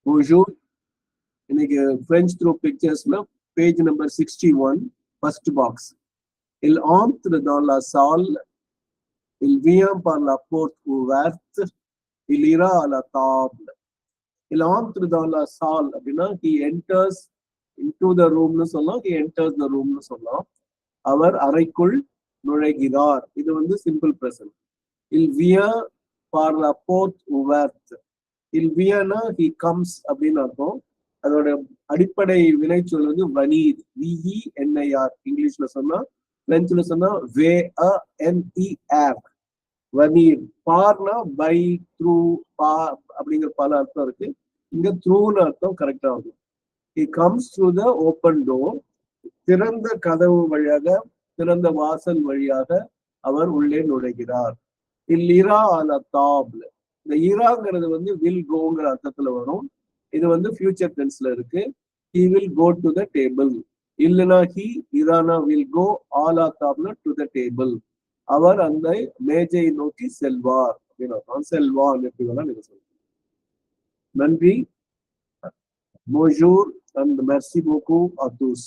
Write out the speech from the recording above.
Bonjour. இன்னைக்கு French through pictures-ல page number 61, first box. Il entre dans la salle, il vient par la porte ouverte, il ira à la table. Il entre dans la salle அப்படின்னா he enters into the room-னு சொல்லலாம், he enters the room-னு சொல்லலாம். அவர் அறைக்குள் நுழைகிறார். இது வந்து simple present. Il vient par la porte ouverte. Il vient-னா he comes அப்படின்னு அர்த்தம். அதோட அடிப்படை வினைச்சொல் வந்து வனீர், VENIR. இங்கிலீஷ்ல சொன்னா, பிரெஞ்சுல சொன்னா VENER, வனீர். பார்னா பை, த்ரூ, பா அப்படிங்கிற பல அர்த்தம் இருக்கு. இங்க த்ரூன்னு அர்த்தம் கரெக்டா இருக்கும். He comes through the open door. திறந்த கதவு வழியாக, திறந்த வாசல் வழியாக அவர் உள்ளே நுழைகிறார். Il ira à la table. இந்த இராங்கிறது வந்து வில் கோங்கிற அர்த்தத்துல வரும். இது வந்து ஃபியூச்சர் டென்ஸ்ல இருக்கு. He will go to the table. இல்லனா he, இரானா will go, à la table to the table. அவர் அந்த மேஜை நோக்கி செல்வார் அப்படின்னு செல்வார் எப்படி வேணா நீங்க சொல்லுங்க. நன்றி. Bonjour and merci beaucoup à tous.